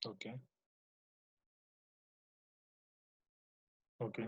Okay. Okay.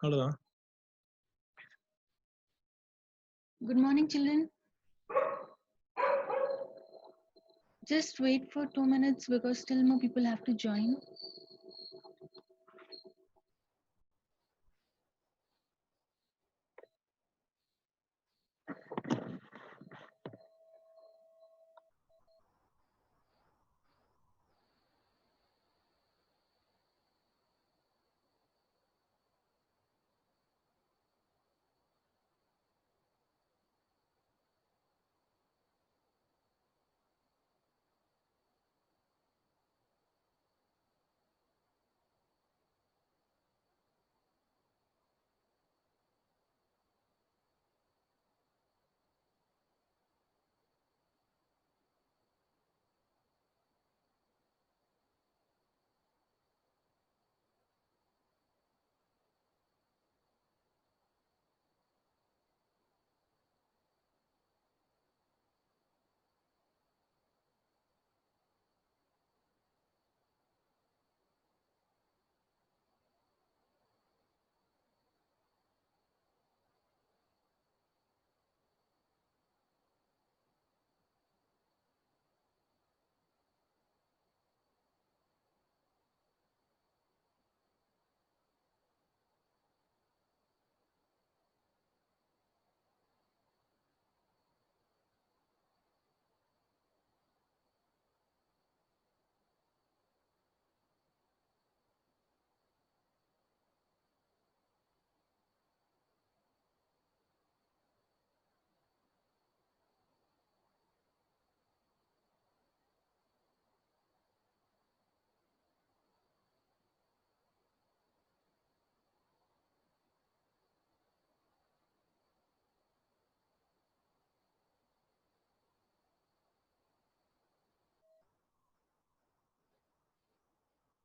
Hello. Good morning, children. Just wait for 2 minutes because still more people have to join.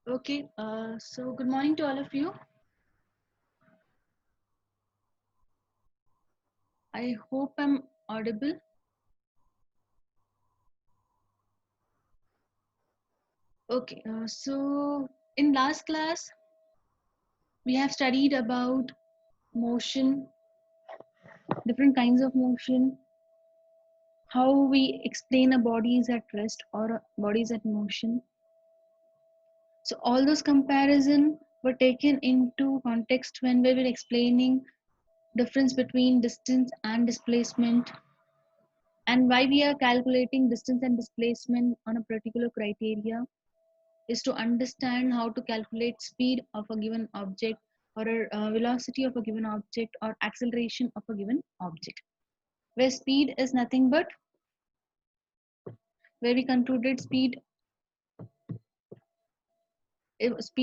Okay, so good morning to all of you. I hope I'm audible. Okay, so in last class, we have studied about motion, different kinds of motion, how we explain a body is at rest or a body is at motion. So all those comparison were taken into context when we were explaining difference between distance and displacement, and why we are calculating distance and displacement on a particular criteria is to understand how to calculate speed of a given object, or a velocity of a given object, or acceleration of a given object, where speed is nothing but, where we concluded speed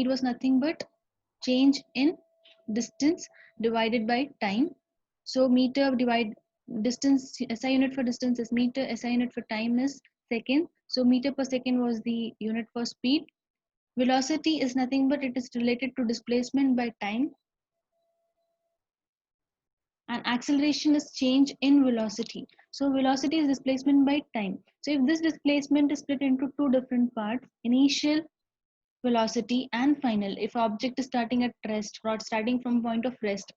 was nothing but change in distance divided by time. So meter divide distance, SI unit for distance is meter, SI unit for time is second. So meter per second was the unit for speed. Velocity is nothing but it is related to displacement by time, and acceleration is change in velocity. So velocity is displacement by time. So if this displacement is split into two different parts, initial velocity and final, if object is starting at rest or starting from point of rest,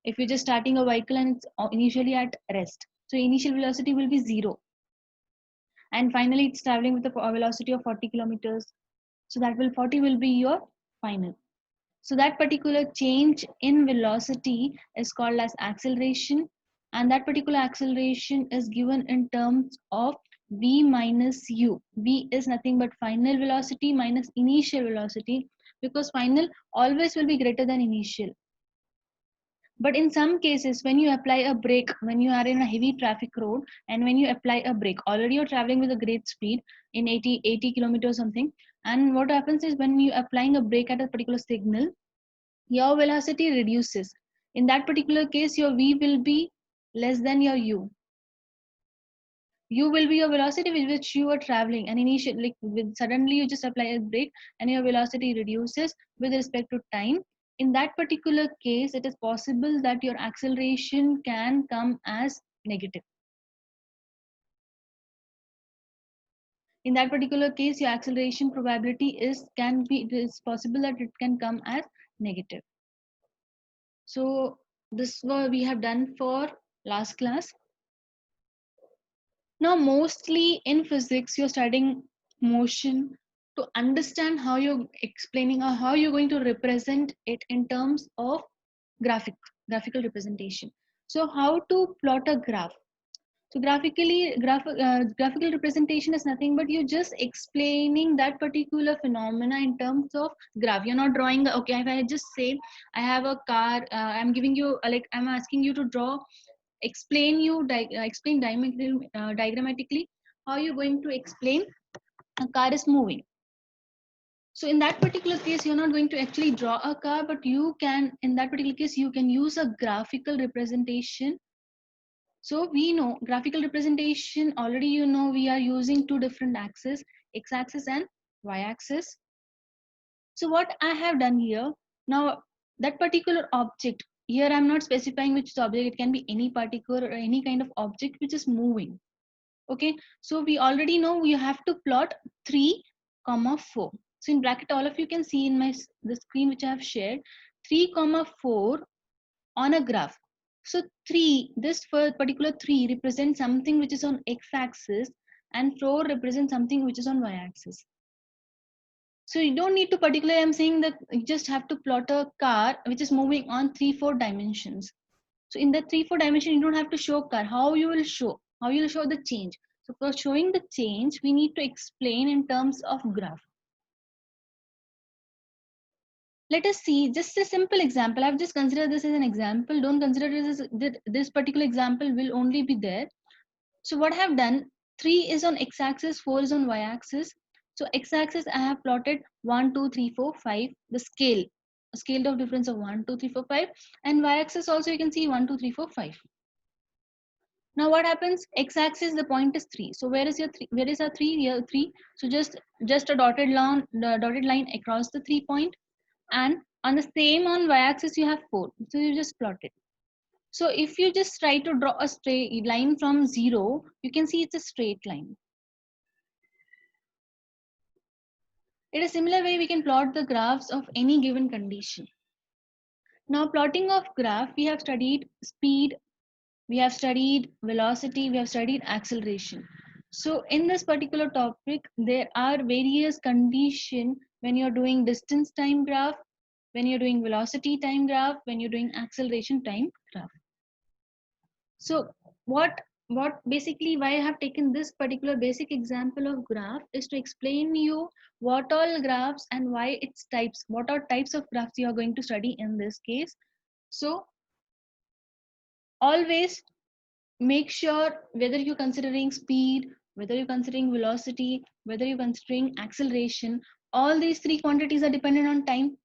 if you're just starting a vehicle and it's initially at rest, so initial velocity will be 0, and finally it's traveling with a velocity of 40 kilometers, so that will 40 will be your final. So that particular change in velocity is called as acceleration, and that particular acceleration is given in terms of v minus u. V is nothing but final velocity minus initial velocity, because final always will be greater than initial. But in some cases, when you apply a brake, when you are in a heavy traffic road, and when you apply a brake, already you're traveling with a great speed in 80 kilometers something, and what happens is when you applying a brake at a particular signal, your velocity reduces. In that particular case, your v will be less than your u. U will be your velocity with which you are traveling, and initially, like with suddenly you just apply a brake and your velocity reduces with respect to time. In that particular case, it is possible that your acceleration can come as negative. In that particular case, your acceleration probability it is possible that it can come as negative. So this what we have done for last class. Now, mostly in physics, you're studying motion to understand how you're explaining or how you're going to represent it in terms of graphical representation. So, how to plot a graph? So, graphical representation is nothing but you just explaining that particular phenomena in terms of graph. You're not drawing. Okay, if I just say I have a car, I'm giving you like I'm asking you to draw, explain diagrammatically how you're going to explain a car is moving. So in that particular case, you're not going to actually draw a car, but you can, in that particular case, you can use a graphical representation. So we know graphical representation already, you know, we are using two different axes, x-axis and y-axis. So what I have done here, now that particular object, here I'm not specifying which object, it can be any particular or any kind of object which is moving. Okay, so we already know we have to plot 3, 4. So in bracket, all of you can see in the screen which I have shared, 3, 4 on a graph. So 3, this particular 3 represents something which is on x-axis, and 4 represents something which is on y-axis. So you don't need to particularly, I'm saying that you just have to plot a car which is moving on 3, 4 dimensions. So in the 3, 4 dimension, you don't have to show car. How you will show? How you will show the change? So for showing the change, we need to explain in terms of graph. Let us see just a simple example. I've just considered this as an example. Don't consider it as that this particular example will only be there. So what I have done, 3 is on x-axis, 4 is on y-axis. So x-axis I have plotted 1, 2, 3, 4, 5, the scale of difference of 1, 2, 3, 4, 5, and y-axis also you can see 1, 2, 3, 4, 5. Now what happens? X-axis, the point is 3. So where is your 3? Where is our 3? Here 3. So just a dotted line across the 3 point, and on the same on y-axis you have 4. So you just plot it. So if you just try to draw a straight line from 0, you can see it's a straight line. In a similar way, we can plot the graphs of any given condition. Now, plotting of graph, we have studied speed, we have studied velocity, we have studied acceleration. So in this particular topic, there are various conditions when you're doing distance time graph, when you're doing velocity time graph, when you're doing acceleration time graph. So what basically why I have taken this particular basic example of graph is to explain you what all graphs and why its types, what are types of graphs you are going to study in this case. So always make sure whether you're considering speed, whether you're considering velocity, whether you're considering acceleration, all these three quantities are dependent on time.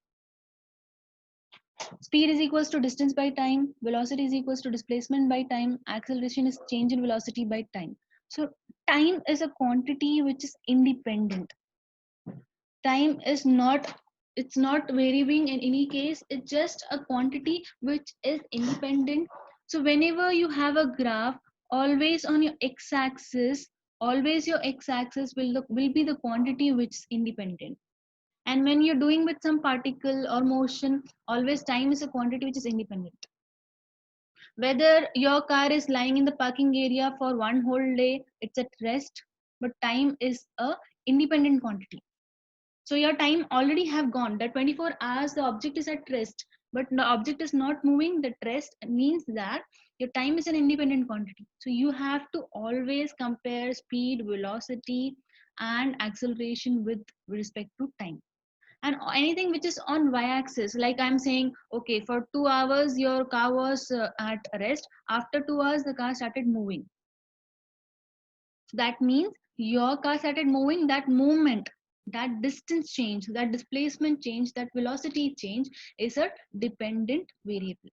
Speed is equals to distance by time, velocity is equals to displacement by time, acceleration is change in velocity by time. So time is a quantity which is independent. Time is not, it's not varying in any case, it's just a quantity which is independent. So whenever you have a graph, always on your x-axis, always your x-axis will be the quantity which is independent. And when you're doing with some particle or motion, always time is a quantity which is independent. Whether your car is lying in the parking area for one whole day, it's at rest, but time is a independent quantity. So your time already have gone. That 24 hours, the object is at rest, but the object is not moving. That rest means that your time is an independent quantity. So you have to always compare speed, velocity, and acceleration with respect to time. And anything which is on y-axis, like I'm saying, okay, for 2 hours your car was at rest. After 2 hours, the car started moving. So that means your car started moving. That movement, that distance change, that displacement change, that velocity change is a dependent variable.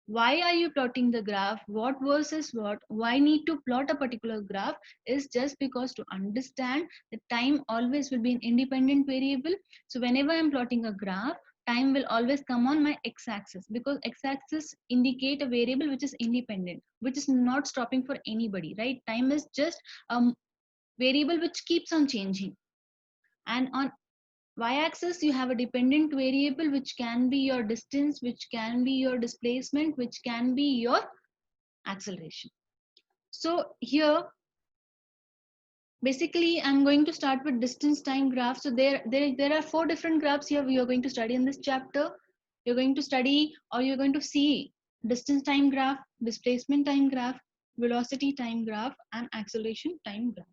Why are you plotting the graph? What versus what? Why need to plot a particular graph is just because to understand that time always will be an independent variable. So whenever I'm plotting a graph, time will always come on my x-axis, because x-axis indicate a variable which is independent, which is not stopping for anybody, right? Time is just a variable which keeps on changing. And on y-axis you have a dependent variable which can be your distance, which can be your displacement, which can be your acceleration. So here basically I'm going to start with distance time graph. So there are 4 different graphs here we are going to study in this chapter. You're going to study, or you're going to see, distance time graph, displacement time graph, velocity time graph, and acceleration time graph.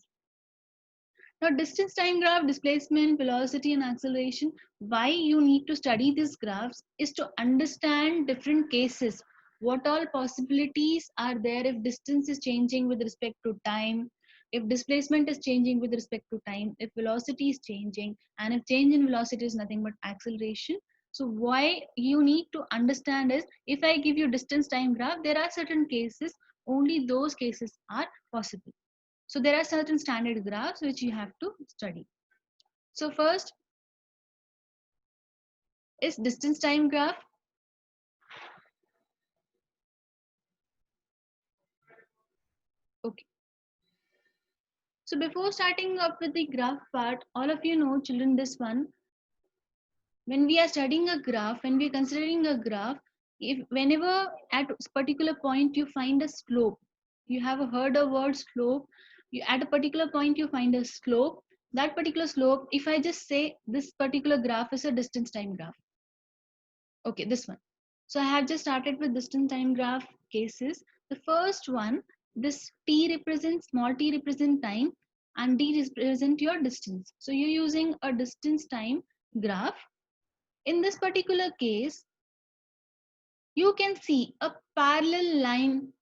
Now, distance time graph, displacement, velocity, and acceleration, why you need to study these graphs is to understand different cases. What all possibilities are there if distance is changing with respect to time, if displacement is changing with respect to time, if velocity is changing, and if change in velocity is nothing but acceleration. So why you need to understand is, if I give you distance time graph, there are certain cases, only those cases are possible. So there are certain standard graphs which you have to study. So first is distance time graph. Okay. So before starting up with the graph part, all of you know, children, this one, when we are studying a graph, when we are considering a graph, if whenever at a particular point you find a slope, you have heard a word slope, you at a particular point you find a slope, that particular slope, if I just say this particular graph is a distance time graph. Okay, this one. So I have just started with distance time graph cases. The first one, this t represents, small t represent time, and d represent your distance. So you're using a distance time graph. In this particular case, you can see a parallel line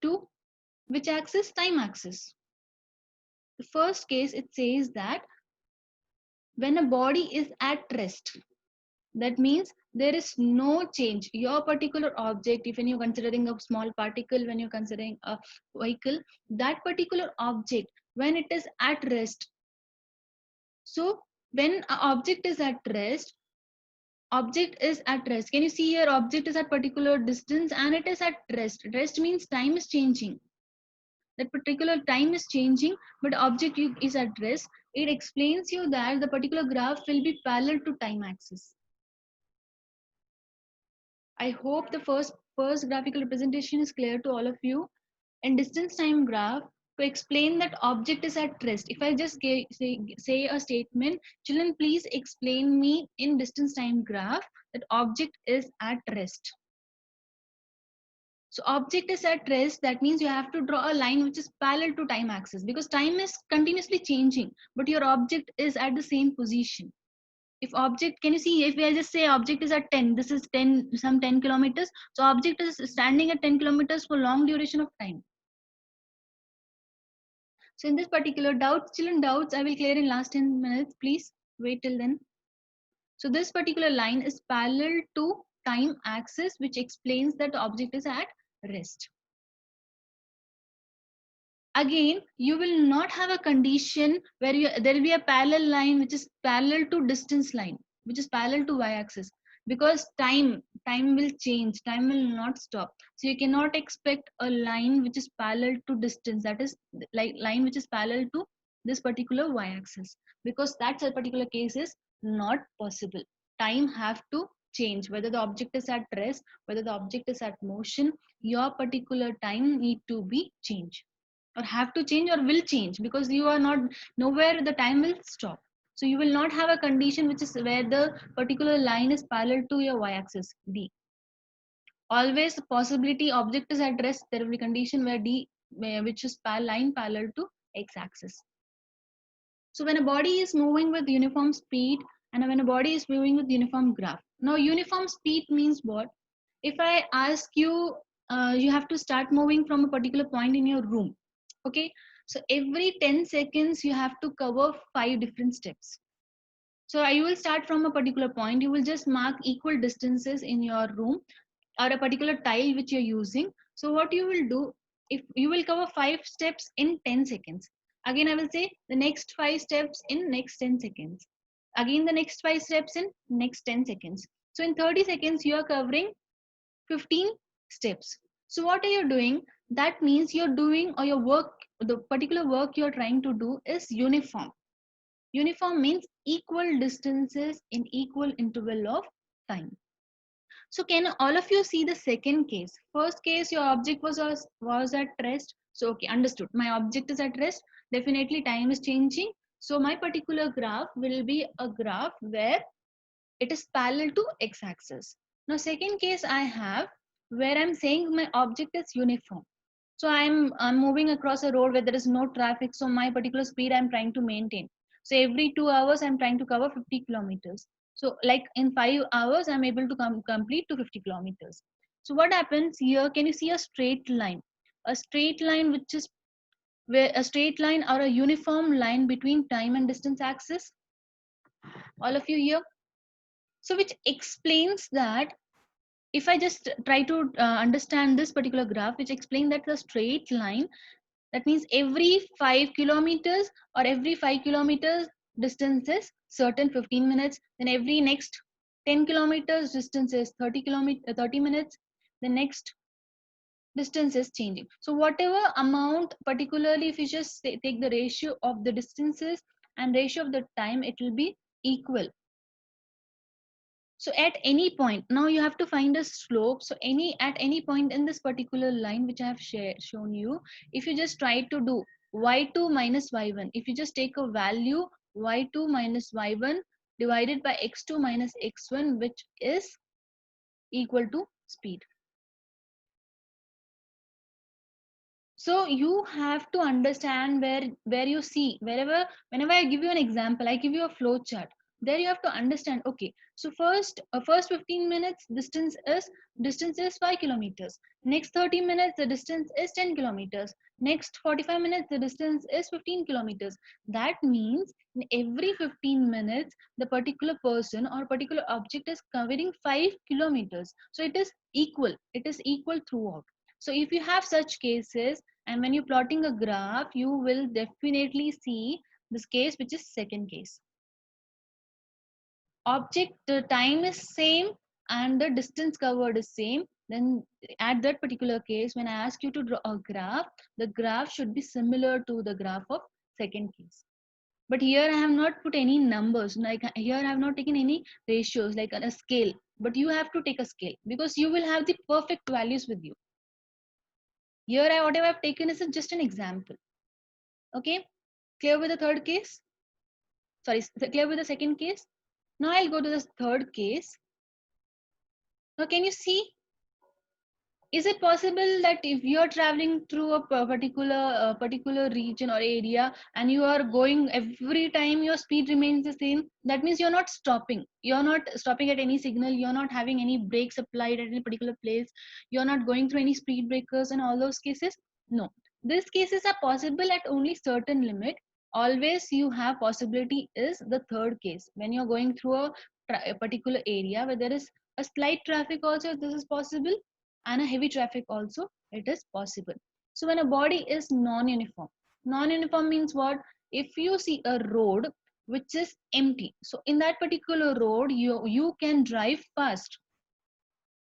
to which axis? Time axis. The first case, it says that when a body is at rest, that means there is no change. Your particular object, if when you're considering a small particle, when you're considering a vehicle, that particular object, when it is at rest, so when an object is at rest, object is at rest. Can you see here? Object is at particular distance and it is at rest. Rest means time is changing. That particular time is changing, but object is at rest. It explains you that the particular graph will be parallel to time axis. I hope the first graphical representation is clear to all of you. And distance time graph, to explain that object is at rest. If I just say a statement, children, please explain me in distance time graph that object is at rest. So object is at rest, that means you have to draw a line which is parallel to time axis, because time is continuously changing, but your object is at the same position. If object, can you see, if I just say object is at 10, this is 10, some 10 kilometers, so object is standing at 10 kilometers for long duration of time. So in this particular doubts, children, doubts I will clear in last 10 minutes, please wait till then. So this particular line is parallel to time axis, which explains that the object is at rest. Again, you will not have a condition where there will be a parallel line which is parallel to distance line, which is parallel to y-axis, because time will change, time will not stop. So you cannot expect a line which is parallel to distance, that is like line which is parallel to this particular y-axis, because that's a particular case is not possible. Time have to change, whether the object is at rest, whether the object is at motion, your particular time need to be changed, or have to change, or will change, because you are not nowhere the time will stop. So you will not have a condition which is where the particular line is parallel to your y-axis d. Always the possibility object is at rest, there will be condition where d, which is line parallel to x-axis. So when a body is moving with uniform speed, and when a body is moving with uniform graph, now uniform speed means what? If I ask you, you have to start moving from a particular point in your room, okay, so every 10 seconds you have to cover 5 different steps. So you will start from a particular point, you will just mark equal distances in your room or a particular tile which you're using. So what you will do, if you will cover 5 steps in 10 seconds, again I will say the next 5 steps in next 10 seconds, again the next 5 steps in next 10 seconds. So in 30 seconds you are covering 15 steps. So what are you doing? That means you're doing, or your work, the particular work you're trying to do is uniform. Uniform means equal distances in equal interval of time. So can all of you see the second case? First case, your object was at rest. So okay, understood. My object is at rest. Definitely time is changing. So my particular graph will be a graph where it is parallel to x-axis. Now second case I have, where I'm saying my object is uniform. So I'm moving across a road where there is no traffic, so my particular speed I'm trying to maintain. So every 2 hours I'm trying to cover 50 kilometers. So like in 5 hours I'm able to complete to 50 kilometers. So what happens here? Can you see a straight line? A straight line which is where a straight line or a uniform line between time and distance axis. All of you here. So which explains that, if I just try to understand this particular graph, which explains that the straight line, that means every 5 kilometers or every 5 kilometers distance is certain 15 minutes, then every next 10 kilometers distance is 30 minutes, the next distance is changing. So whatever amount, particularly if you just take the ratio of the distances and ratio of the time, it will be equal. So at any point, now you have to find a slope. So at any point in this particular line which I have shown you, if you just try to do y2 minus y1, if you just take a value y2 minus y1 divided by x2 minus x1, which is equal to speed. So you have to understand where you see, whenever I give you an example, I give you a flow chart. There you have to understand, okay, so first 15 minutes distance is 5 kilometers. Next 30 minutes the distance is 10 kilometers. Next 45 minutes the distance is 15 kilometers. That means in every 15 minutes the particular person or particular object is covering 5 kilometers. So it is equal throughout. So if you have such cases, and when you're plotting a graph, you will definitely see this case, which is second case. Object the time is same and the distance covered is same, then at that particular case, when I ask you to draw a graph, the graph should be similar to the graph of second case. But here I have not put any numbers, like here I have not taken any ratios like a scale, but you have to take a scale because you will have the perfect values with you. Here whatever I've taken is just an example. Okay, clear with the third case? Sorry, clear with the second case? Now I'll go to the third case. Now can you see, is it possible that if you are traveling through a particular region or area, and you are going every time your speed remains the same, that means you're not stopping at any signal, you're not having any brakes applied at any particular place, you're not going through any speed breakers and all those cases? No, these cases are possible at only certain limit. Always you have possibility is the third case, when you're going through a particular area where there is a slight traffic also, this is possible, and a heavy traffic also, it is possible. So when a body is non-uniform means what? If you see a road which is empty, so in that particular road you can drive fast,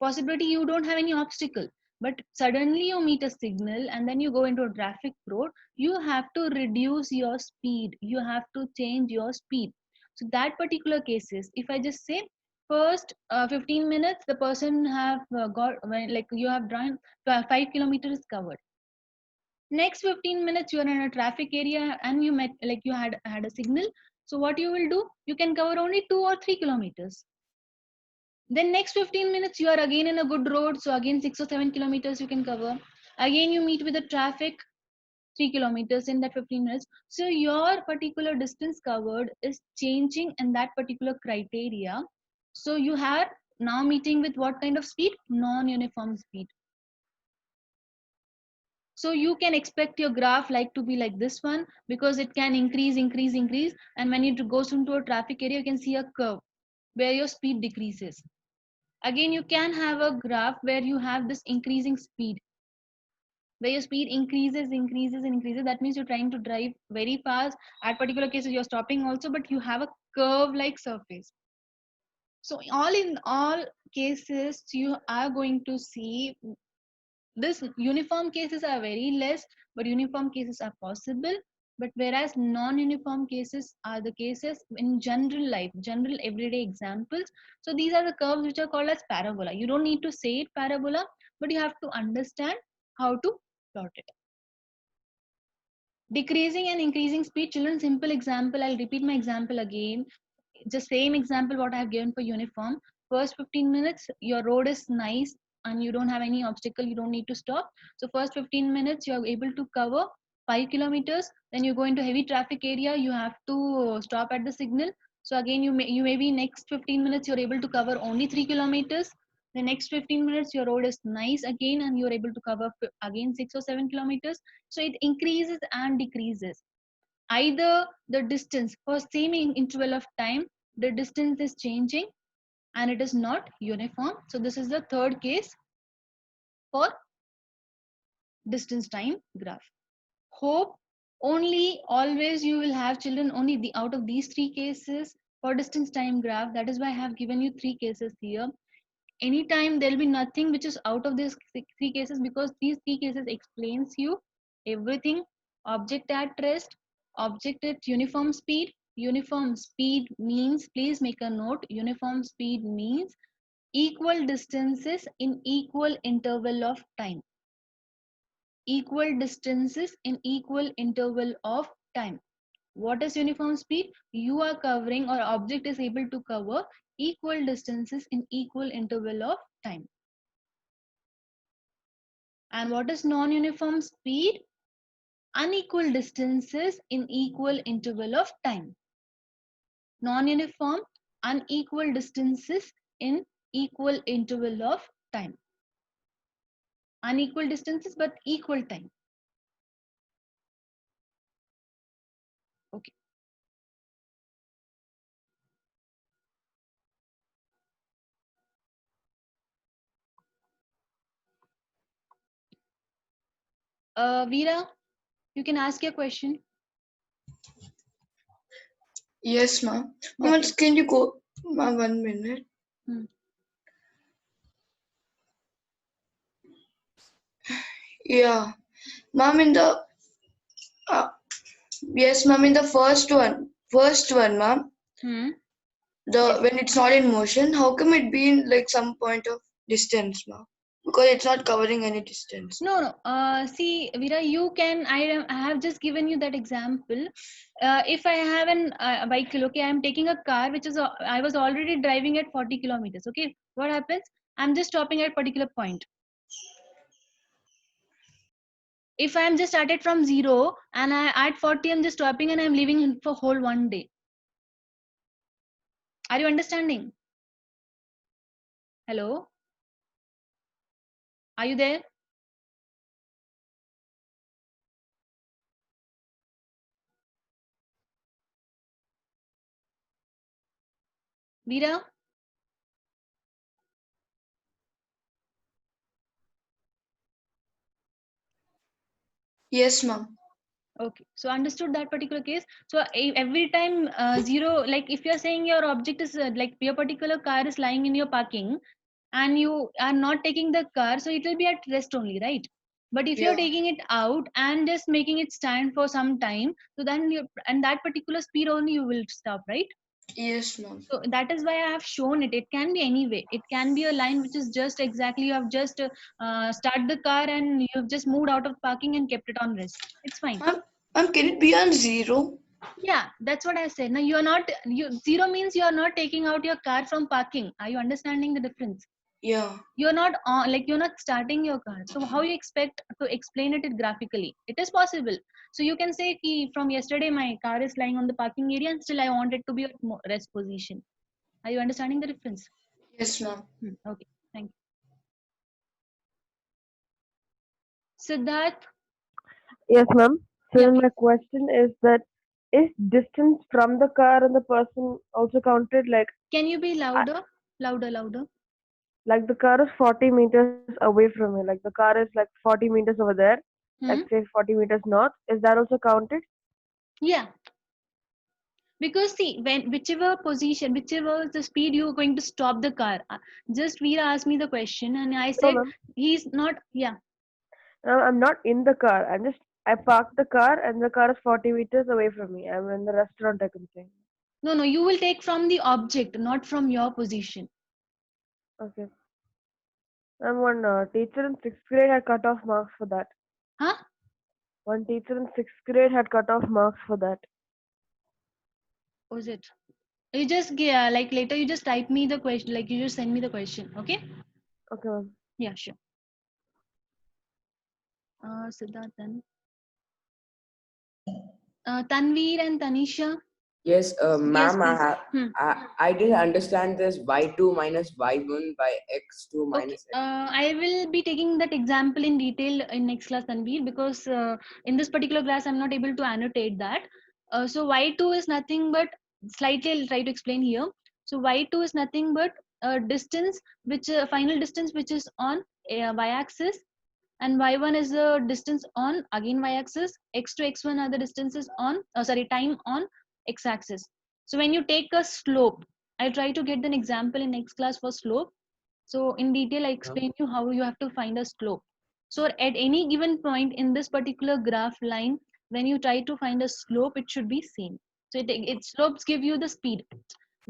possibility you don't have any obstacle. But suddenly you meet a signal and then you go into a traffic road, you have to reduce your speed, you have to change your speed. So that particular cases, if I just say first 15 minutes the person have got like you have drawn 5 kilometers covered. Next 15 minutes you are in a traffic area and you met, like you had a signal, so what you will do, you can cover only 2 or 3 kilometers. Then next 15 minutes you are again in a good road, so again 6 or 7 kilometers you can cover. Again you meet with the traffic, 3 kilometers in that 15 minutes. So your particular distance covered is changing in that particular criteria. So you are now meeting with what kind of speed? Non-uniform speed. So you can expect your graph like to be like this one, because it can increase, and when it goes into a traffic area you can see a curve where your speed decreases. Again you can have a graph where you have this increasing speed, where your speed increases. That means you're trying to drive very fast. At particular cases you're stopping also, but you have a curve like surface. So all in all cases you are going to see this uniform cases are very less, but uniform cases are possible. But whereas non-uniform cases are the cases in general life, general everyday examples. So these are the curves which are called as parabola. You don't need to say it parabola, but you have to understand how to plot it. Decreasing and increasing speed, children, simple example. I'll repeat my example again. Just same example what I have given for uniform. First 15 minutes, your road is nice and you don't have any obstacle, you don't need to stop. So first 15 minutes, you are able to cover 5 kilometers. Then you go into heavy traffic area, you have to stop at the signal. So again, you may be next 15 minutes, you're able to cover only 3 kilometers. The next 15 minutes, your road is nice again, and you're able to cover again 6 or 7 kilometers. So it increases and decreases. Either the distance for same interval of time, the distance is changing and it is not uniform. So this is the third case for distance time graph. Hope only always you will have, children, only the out of these three cases for distance time graph. That is why I have given you three cases here. Anytime there will be nothing which is out of these three cases, because these three cases explains you everything. Object at rest, object at uniform speed means, please make a note, uniform speed means equal distances in equal interval of time, equal distances in equal interval of time. What is uniform speed? You are covering, or object is able to cover equal distances in equal interval of time. And what is non-uniform speed? Unequal distances in equal interval of time. non-uniform, unequal distances in equal interval of time. Unequal distances but equal time. Okay. Veera, you can ask your question. Yes, ma'am. Yeah. Can you go, ma'am, 1 minute? Hmm. Yeah, ma'am, in the yes, ma'am, in the first one, ma'am, Hmm. when it's not in motion, how come it be in like some point of distance, ma'am? Because it's not covering any distance. No. See, Veera, you can. I have just given you that example. If I have a vehicle, okay, I am taking a car which is I was already driving at 40 kilometers. Okay, what happens? I'm just stopping at a particular point. If I'm just started from 0 and at 40 I'm just stopping and I'm leaving for whole one day. Are you understanding? Hello, are you there? Veera? Yes, ma'am. Okay, so understood that particular case. So every time 0, like if you're saying your object is like your particular car is lying in your parking and you are not taking the car, so it will be at rest only, right? But if you're Yeah. taking it out and just making it stand for some time, so then you, and that particular speed only you will stop, right? Yes, ma'am. So that is why I have shown it. It can be any way. It can be a line which is just exactly, you have just start the car and you have just moved out of parking and kept it on rest. It's fine. Ma'am, can it be on 0? Yeah, that's what I said. Now you are not, you, 0 means you are not taking out your car from parking. Are you understanding the difference? Yeah. You're not on, like you're not starting your car. So how you expect to explain it graphically? It is possible. So you can say ki, from yesterday my car is lying on the parking area and still I want it to be at rest position. Are you understanding the difference? Yes, ma'am. Okay, thank you. Siddharth, Yes, ma'am. So yeah, then my please. question is that is distance from the car and the person also counted? Can you be I, louder? Louder, louder. like the car is 40 meters away from me. Like the car is like 40 meters over there. Like Hmm? say 40 meters north. Is that also counted? Yeah, because see, when whichever position, whichever the speed you are going to stop the car, just Veera asked me the question and I No, said ma'am. he's not. Yeah, No, I'm not in the car. I parked the car and the car is 40 meters away from me. I'm in the restaurant, I can say. no, you will take from the object, not from your position. Okay. And one teacher in sixth grade had cut off marks for that. Huh? One teacher in sixth grade had cut off marks for that. Was it? You just like later you just type me the question, like you just send me the question. Okay? Okay, ma'am. Yeah, sure. Siddharth then. Tanveer and Tanisha. Yes, Yes, ma'am, please. Hmm. I didn't understand this y2 minus y1 by x2 Okay, minus x. I will be taking that example in detail in next class, Tanveer, because in this particular class I'm not able to annotate that. So y2 is nothing but, slightly I'll try to explain here. So y2 is nothing but a distance which final distance which is on y-axis, and y1 is the distance on again y-axis. X2, x1 are the distances on sorry, time on x-axis. So when you take a slope, I'll try to get an example in next class for slope. So in detail, I explain you how you have to find a slope. So at any given point in this particular graph line, when you try to find a slope, it should be same. So it slopes give you the speed.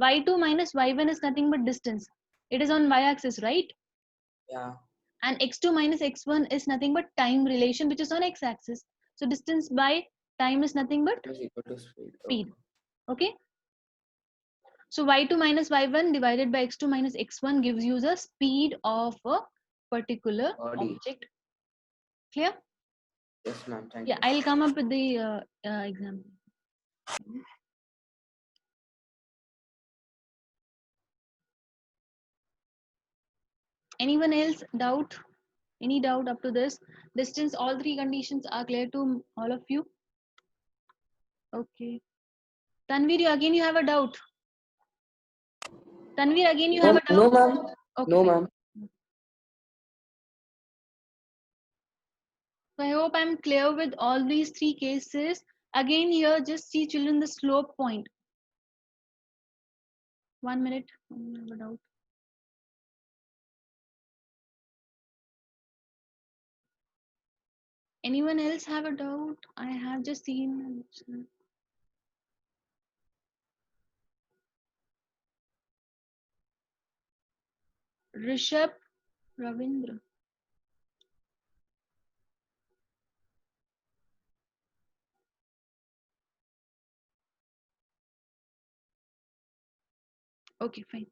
Y2 minus y1 is nothing but distance. It is on y-axis, right? Yeah, And x2 minus x1 is nothing but time relation, which is on x-axis. So distance by time is nothing but time is equal to speed. speed. Okay. Okay. So y2 minus y1 divided by x2 minus x1 gives you the speed of a particular Body. object. Clear? Yes, ma'am. Thank Yeah, you. I'll come up with the example. Anyone else doubt? Any doubt up to this? Distance, all three conditions are clear to all of you? Okay. Tanvir, again you have a doubt. Tanvir, again you have No, a doubt. no, ma'am. Okay, No, fine. ma'am. So I hope I'm clear with all these three cases. Again here, just see children the slope point. 1 minute. I have a doubt. Anyone else have a doubt? I have just seen. Rishabh Ravindra. Okay, fine.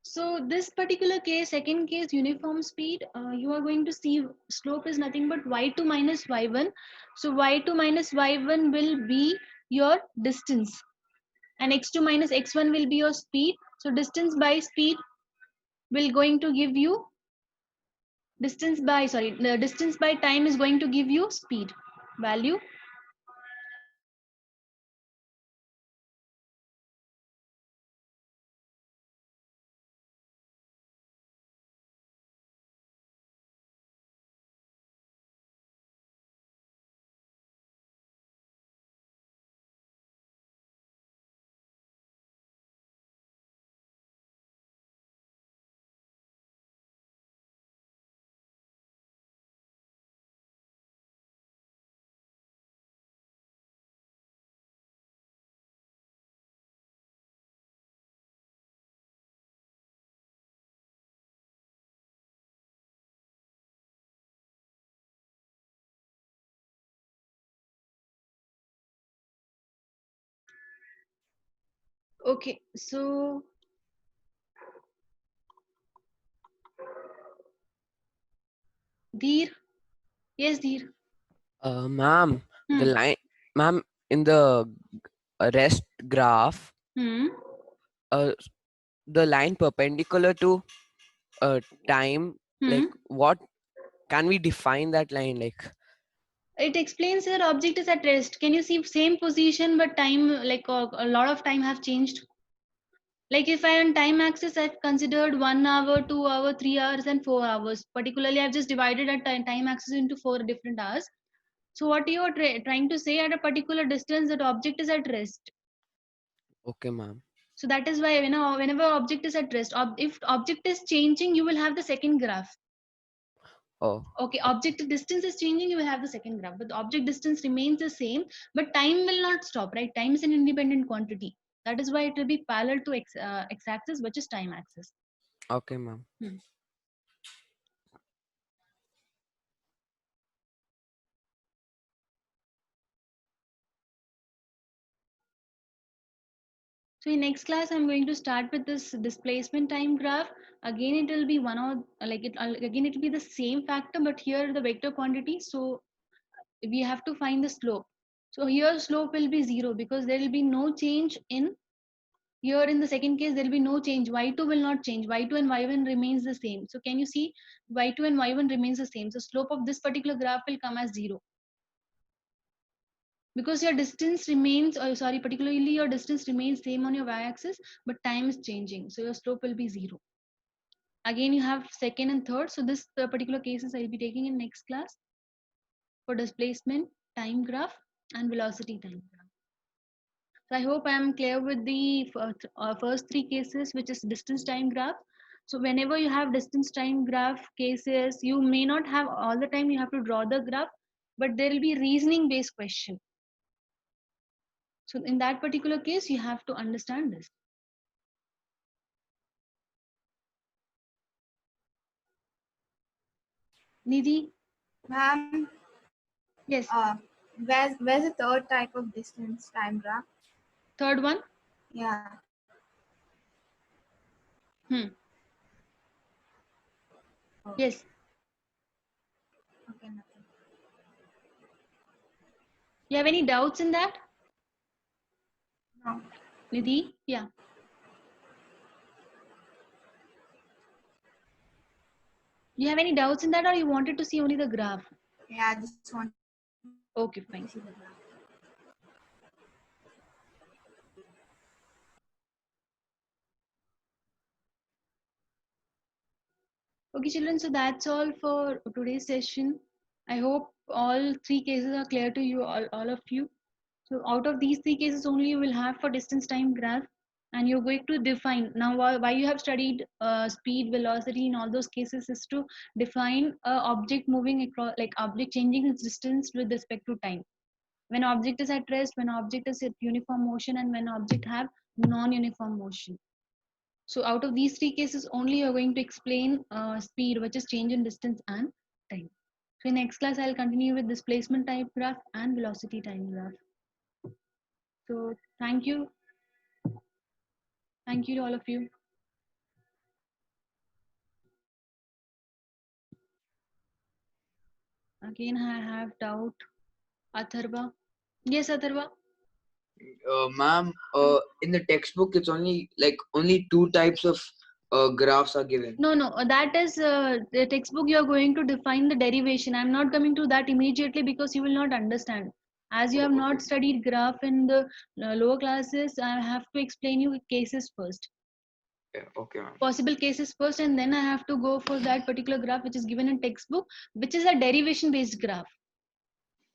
So this particular case, second case, uniform speed, you are going to see slope is nothing but y2 minus y1. So y2 minus y1 will be your distance, and x2 minus x1 will be your speed. So distance by speed will going to give you the distance by time is going to give you speed value. Okay, so Dheer, yes Dheer. Ma'am, the Hmm. line, ma'am, in the rest graph, Hmm. uh, the line perpendicular to time, Hmm. like what can we define that line like? It explains your object is at rest. Can you see same position but time like a lot of time have changed? Like if I on time axis I've considered 1 hour, 2 hour, 3 hours and 4 hours. Particularly I've just divided a time axis into 4 different hours. So what you are trying to say, at a particular distance that object is at rest. Okay, ma'am. So that is why whenever object is at rest, if object is changing, you will have the second graph. Oh, Okay, object distance is changing, you will have the second graph, but the object distance remains the same, but time will not stop, right? Time is an independent quantity. That is why it will be parallel to x-axis, which is time axis. okay, ma'am. Hmm. So in next class, I'm going to start with this displacement time graph. Again, it will be one or again it will be the same factor, but here the vector quantity. So we have to find the slope. So here slope will be 0 because there will be no change in. Here in the second case, there will be no change. Y2 will not change. Y2 and Y1 remains the same. So can you see Y2 and Y1 remains the same. So slope of this particular graph will come as 0. Because your distance remains, or sorry, particularly your distance remains same on your y-axis, but time is changing. So your slope will be 0. Again, you have second and third. So this particular cases I'll be taking in next class for displacement, time graph, and velocity time graph. So I hope I am clear with the first three cases, which is distance time graph. So whenever you have distance time graph cases, you may not have all the time you have to draw the graph, but there will be reasoning based question. So in that particular case, you have to understand this. Nidhi, Ma'am, yes, where's the third type of distance time graph? third one. Yeah. Hmm. Oh, Yes. okay, nothing. You have any doubts in that, No. Nidhi? Yeah. You have any doubts in that, or you wanted to see only the graph? Yeah, I just want Okay, to fine. see the graph. Okay, children, so that's all for today's session. I hope all three cases are clear to you, all of you. So out of these three cases only you will have for distance time graph, and you're going to define now why you have studied speed, velocity in all those cases is to define a object moving across, like object changing its distance with respect to time. When object is at rest, when object is at uniform motion, and when object have non-uniform motion. So out of these three cases only you're going to explain speed, which is change in distance and time. So in next class I'll continue with displacement type graph and velocity time graph. So thank you to all of you. Again I have doubt. Atharva. Yes, Atharva. Ma'am, in the textbook, it's only two types of graphs are given. No, that is the textbook. You are going to define the derivation. I'm not coming to that immediately because you will not understand. As you have not studied graph in the lower classes, I have to explain you cases first. Okay, ma'am. Possible cases first, and then I have to go for that particular graph which is given in textbook, which is a derivation based graph.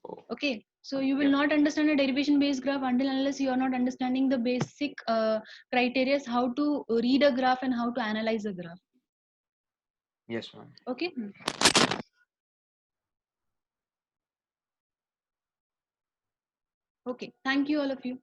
Oh. Okay, so you will Yeah. not understand a derivation based graph until unless you are not understanding the basic criteria, how to read a graph and how to analyze a graph. Yes, ma'am. Okay. Okay, thank you all of you.